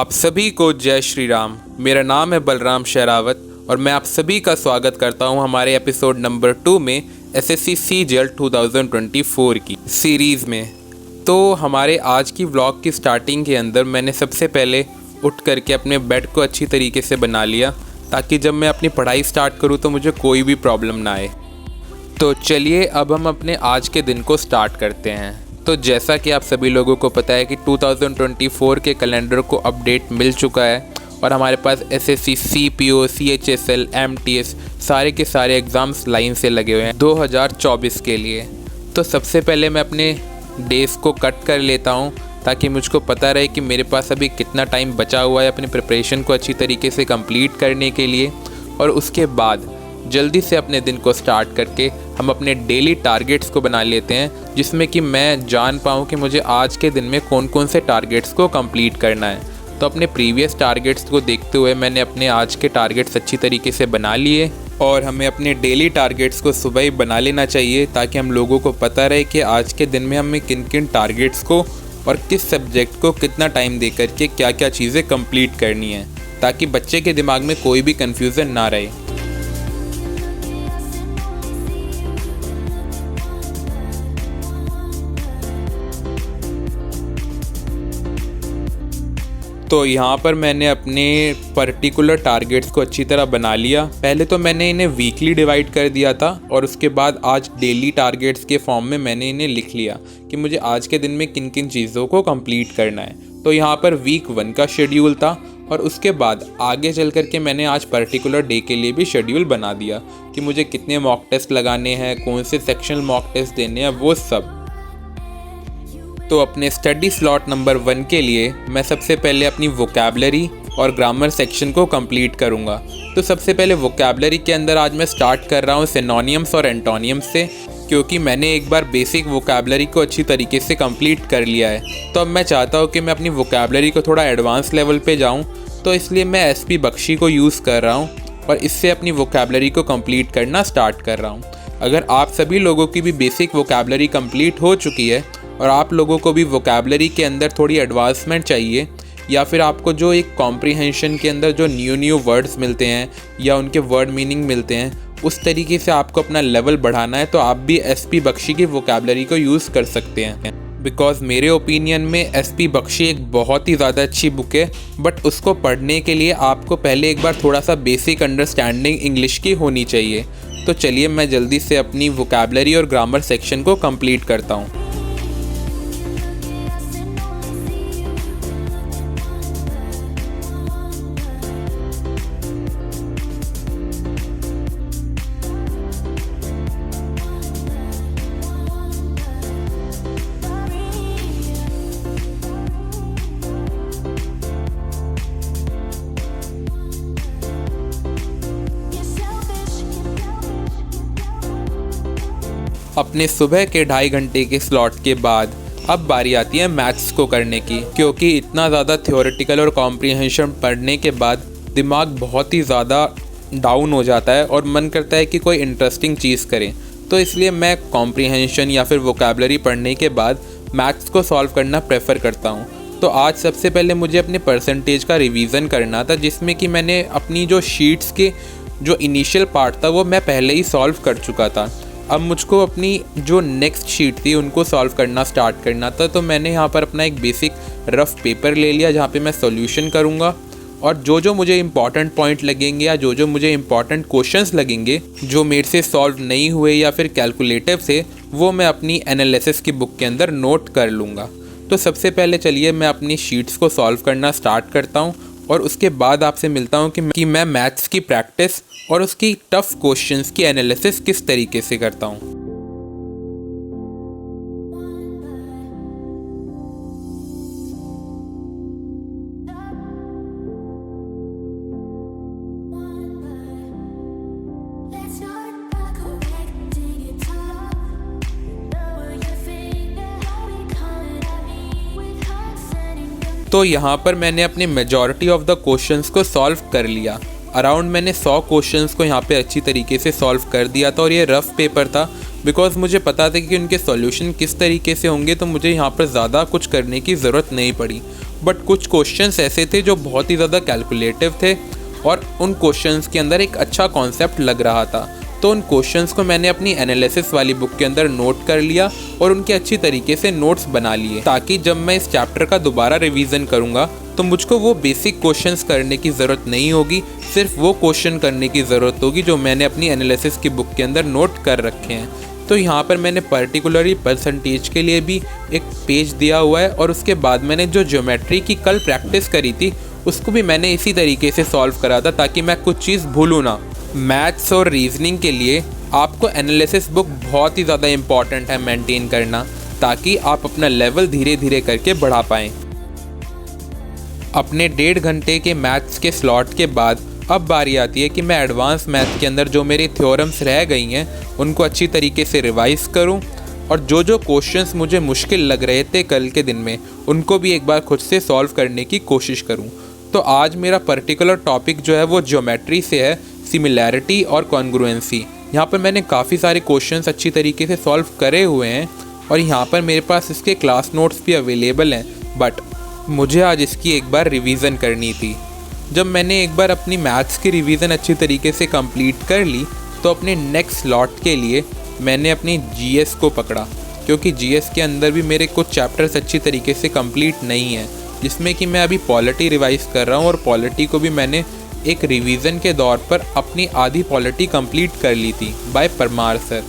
आप सभी को जय श्री राम। मेरा नाम है बलराम शेरावत और मैं आप सभी का स्वागत करता हूं हमारे एपिसोड नंबर 2 में एसएससी सीजीएल 2024 की सीरीज़ में। तो हमारे आज की व्लॉग की स्टार्टिंग के अंदर मैंने सबसे पहले उठ करके अपने बेड को अच्छी तरीके से बना लिया ताकि जब मैं अपनी पढ़ाई स्टार्ट करूं तो मुझे कोई भी प्रॉब्लम ना आए। तो चलिए अब हम अपने आज के दिन को स्टार्ट करते हैं। तो जैसा कि आप सभी लोगों को पता है कि 2024 के कैलेंडर को अपडेट मिल चुका है और हमारे पास एसएससी, सीपीओ, सीएचएसएल, एमटीएस सारे के सारे एग्ज़ाम्स लाइन से लगे हुए हैं 2024 के लिए। तो सबसे पहले मैं अपने डेज़ को कट कर लेता हूं ताकि मुझको पता रहे कि मेरे पास अभी कितना टाइम बचा हुआ है अपनी प्रिपरेशन को अच्छी तरीके से कंप्लीट करने के लिए, और उसके बाद जल्दी से अपने दिन को स्टार्ट करके हम अपने डेली टारगेट्स को बना लेते हैं, जिसमें कि मैं जान पाऊँ कि मुझे आज के दिन में कौन कौन से टारगेट्स को कंप्लीट करना है। तो अपने प्रीवियस टारगेट्स को देखते हुए मैंने अपने आज के टारगेट्स अच्छी तरीके से बना लिए और हमें अपने डेली टारगेट्स को सुबह ही बना लेना चाहिए ताकि हम लोगों को पता रहे कि आज के दिन में हमें किन किन टारगेट्स को और किस सब्जेक्ट को कितना टाइम दे करके क्या क्या चीज़ें कंप्लीट करनी है, ताकि बच्चे के दिमाग में कोई भी कन्फ्यूज़न ना रहे। तो यहाँ पर मैंने अपने पर्टिकुलर टारगेट्स को अच्छी तरह बना लिया। पहले तो मैंने इन्हें वीकली डिवाइड कर दिया था और उसके बाद आज डेली टारगेट्स के फॉर्म में मैंने इन्हें लिख लिया कि मुझे आज के दिन में किन किन चीज़ों को कंप्लीट करना है। तो यहाँ पर वीक 1 का शेड्यूल था और उसके बाद आगे चल कर के मैंने आज पर्टिकुलर डे के लिए भी शेड्यूल बना दिया कि मुझे कितने मॉक टेस्ट लगाने हैं, कौन से सेक्शनल मॉक टेस्ट देने हैं, वो सब। तो अपने स्टडी स्लॉट नंबर 1 के लिए मैं सबसे पहले अपनी वोकैबलरी और ग्रामर सेक्शन को कंप्लीट करूंगा। तो सबसे पहले वोकैबलरी के अंदर आज मैं स्टार्ट कर रहा हूं सिनोनिम्स और एंटोनियम्स से, क्योंकि मैंने एक बार बेसिक वोकैबलरी को अच्छी तरीके से कंप्लीट कर लिया है। तो अब मैं चाहता हूं कि मैं अपनी वोकैबलरी को थोड़ा एडवांस लेवल पे जाऊं, तो इसलिए मैं एसपी बख्शी को यूज़ कर रहा हूं और इससे अपनी वोकैबलरी को कंप्लीट करना स्टार्ट कर रहा हूँ। अगर आप सभी लोगों की भी बेसिक वोकैबलरी कंप्लीट हो चुकी है और आप लोगों को भी वोकैबलरी के अंदर थोड़ी एडवांसमेंट चाहिए, या फिर आपको जो एक कॉम्प्रिहेंशन के अंदर जो न्यू वर्ड्स मिलते हैं या उनके वर्ड मीनिंग मिलते हैं, उस तरीके से आपको अपना लेवल बढ़ाना है, तो आप भी एसपी बख्शी की वोकैबलरी को यूज़ कर सकते हैं। बिकॉज मेरे ओपिनियन में एसपी बख्शी एक बहुत ही ज़्यादा अच्छी बुक है, बट उसको पढ़ने के लिए आपको पहले एक बार थोड़ा सा बेसिक अंडरस्टैंडिंग इंग्लिश की होनी चाहिए। तो चलिए मैं जल्दी से अपनी वोकैबलरी और ग्रामर सेक्शन को कंप्लीट करता हूँ। अपने सुबह के 2.5 घंटे के स्लॉट के बाद अब बारी आती है मैथ्स को करने की, क्योंकि इतना ज़्यादा थ्योरेटिकल और कॉम्प्रिहेंशन पढ़ने के बाद दिमाग बहुत ही ज़्यादा डाउन हो जाता है और मन करता है कि कोई इंटरेस्टिंग चीज़ करें। तो इसलिए मैं कॉम्प्रिहेंशन या फिर वोकैबलरी पढ़ने के बाद मैथ्स को सॉल्व करना प्रेफर करता हूँ। तो आज सबसे पहले मुझे अपने परसेंटेज का रिवीजन करना था, जिसमें कि मैंने अपनी जो शीट्स के जो इनिशियल पार्ट था वो मैं पहले ही सॉल्व कर चुका था। अब मुझको अपनी जो नेक्स्ट शीट थी उनको सॉल्व करना स्टार्ट करना था। तो मैंने यहाँ पर अपना एक बेसिक रफ़ पेपर ले लिया जहाँ पे मैं सॉल्यूशन करूँगा, और जो जो मुझे इंपॉर्टेंट पॉइंट लगेंगे या जो जो मुझे इंपॉर्टेंट क्वेश्चंस लगेंगे जो मेरे से सॉल्व नहीं हुए या फिर कैलकुलेटिव से, वो मैं अपनी एनालिसिस की बुक के अंदर नोट कर लूँगा। तो सबसे पहले चलिए मैं अपनी शीट्स को सॉल्व करना स्टार्ट करता हूँ और उसके बाद आपसे मिलता हूँ कि मैं मैथ्स की प्रैक्टिस और उसकी टफ़ क्वेश्चंस की एनालिसिस किस तरीके से करता हूँ। तो यहाँ पर मैंने अपनी मेजॉरिटी ऑफ द क्वेश्चंस को सॉल्व कर लिया। अराउंड मैंने 100 क्वेश्चंस को यहाँ पे अच्छी तरीके से सॉल्व कर दिया था और ये रफ़ पेपर था बिकॉज़ मुझे पता था कि उनके सॉल्यूशन किस तरीके से होंगे, तो मुझे यहाँ पर ज़्यादा कुछ करने की ज़रूरत नहीं पड़ी। बट कुछ क्वेश्चंस ऐसे थे जो बहुत ही ज़्यादा कैलकुलेटिव थे और उन क्वेश्चंस के अंदर एक अच्छा कॉन्सेप्ट लग रहा था। तो उन क्वेश्चंस को मैंने अपनी एनालिसिस वाली बुक के अंदर नोट कर लिया और उनके अच्छी तरीके से नोट्स बना लिए, ताकि जब मैं इस चैप्टर का दोबारा रिवीजन करूँगा तो मुझको वो बेसिक क्वेश्चंस करने की ज़रूरत नहीं होगी, सिर्फ वो क्वेश्चन करने की ज़रूरत होगी जो मैंने अपनी एनालिसिस की बुक के अंदर नोट कर रखे हैं। तो यहाँ पर मैंने पर्टिकुलरली परसेंटेज के लिए भी एक पेज दिया हुआ है और उसके बाद मैंने जो ज्योमेट्री की कल प्रैक्टिस करी थी उसको भी मैंने इसी तरीके से सॉल्व करा था, ताकि मैं कुछ चीज़ भूलूँ ना। मैथ्स और रीजनिंग के लिए आपको एनालिसिस बुक बहुत ही ज़्यादा इम्पॉर्टेंट है मेंटेन करना, ताकि आप अपना लेवल धीरे धीरे करके बढ़ा पाएँ। अपने 1.5 घंटे के मैथ्स के स्लॉट के बाद अब बारी आती है कि मैं एडवांस मैथ के अंदर जो मेरी थ्योरम्स रह गई हैं उनको अच्छी तरीके से रिवाइज़ करूं और जो जो क्वेश्चंस मुझे मुश्किल लग रहे थे कल के दिन में उनको भी एक बार खुद से सॉल्व करने की कोशिश करूं। तो आज मेरा पर्टिकुलर टॉपिक जो है वो ज्योमेट्री से है, सिमिलैरिटी और कॉन्ग्रुएंसी। यहाँ पर मैंने काफ़ी सारे क्वेश्चंस अच्छी तरीके से सॉल्व करे हुए हैं और यहाँ पर मेरे पास इसके क्लास नोट्स भी अवेलेबल हैं, बट मुझे आज इसकी एक बार रिवीजन करनी थी। जब मैंने एक बार अपनी मैथ्स की रिवीजन अच्छी तरीके से कंप्लीट कर ली तो अपने नेक्स्ट स्लॉट के लिए मैंने अपनी जीएस को पकड़ा, क्योंकि जीएस के अंदर भी मेरे कुछ चैप्टर्स अच्छी तरीके से कंप्लीट नहीं हैं, जिसमें कि मैं अभी पॉलिटी रिवाइज़ कर रहा हूँ और पॉलिटी को भी मैंने एक रिवीजन के दौर पर अपनी आधी पॉलिटी कंप्लीट कर ली थी बाय परमार सर।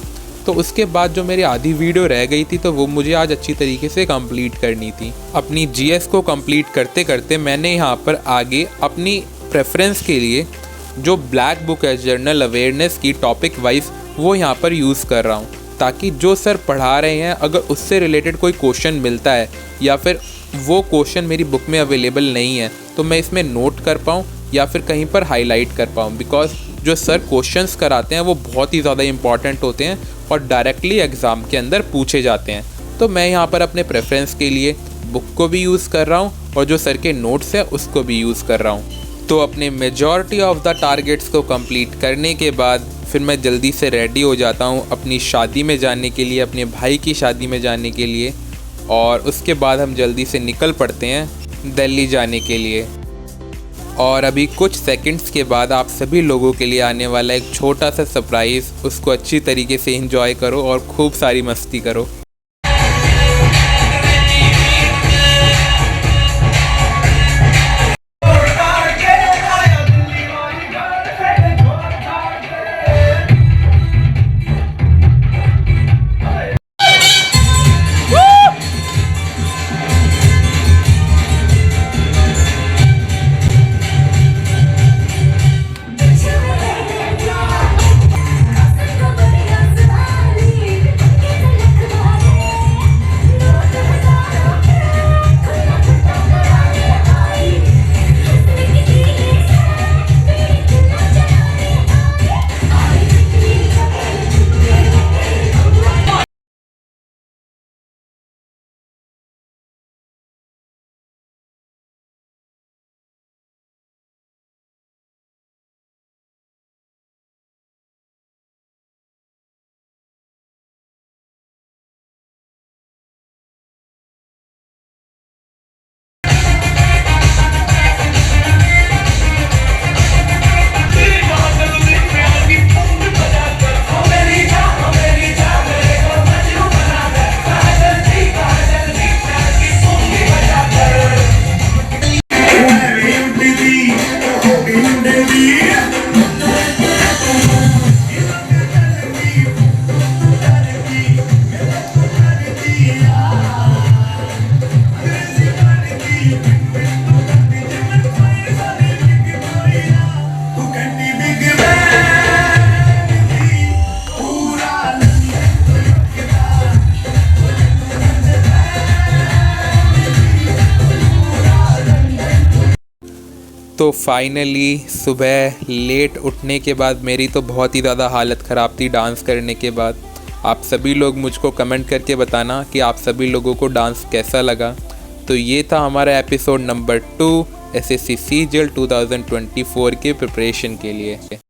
तो उसके बाद जो मेरी आधी वीडियो रह गई थी तो वो मुझे आज अच्छी तरीके से कंप्लीट करनी थी। अपनी जीएस को कंप्लीट करते करते मैंने यहाँ पर आगे अपनी प्रेफरेंस के लिए जो ब्लैक बुक है जनरल अवेयरनेस की टॉपिक वाइज वो यहाँ पर यूज़ कर रहा हूँ, ताकि जो सर पढ़ा रहे हैं अगर उससे रिलेटेड कोई क्वेश्चन मिलता है या फिर वो क्वेश्चन मेरी बुक में अवेलेबल नहीं है तो मैं इसमें नोट कर पाऊँ या फिर कहीं पर हाईलाइट कर पाऊँ, बिकॉज जो सर क्वेश्चंस कराते हैं वो बहुत ही ज़्यादा इंपॉर्टेंट होते हैं और डायरेक्टली एग्ज़ाम के अंदर पूछे जाते हैं। तो मैं यहाँ पर अपने प्रेफरेंस के लिए बुक को भी यूज़ कर रहा हूँ और जो सर के नोट्स हैं उसको भी यूज़ कर रहा हूँ। तो अपने मेजॉरिटी ऑफ द टारगेट्स को कंप्लीट करने के बाद फिर मैं जल्दी से रेडी हो जाता हूँ अपनी शादी में जाने के लिए, अपने भाई की शादी में जाने के लिए, और उसके बाद हम जल्दी से निकल पड़ते हैं दिल्ली जाने के लिए। और अभी कुछ सेकंड्स के बाद आप सभी लोगों के लिए आने वाला एक छोटा सा सरप्राइज़, उसको अच्छी तरीके से एंजॉय करो और खूब सारी मस्ती करो। तो फाइनली सुबह लेट उठने के बाद मेरी तो बहुत ही ज़्यादा हालत ख़राब थी डांस करने के बाद। आप सभी लोग मुझको कमेंट करके बताना कि आप सभी लोगों को डांस कैसा लगा। तो ये था हमारा एपिसोड नंबर 2 SSC CGL 2024 के प्रिपरेशन के लिए।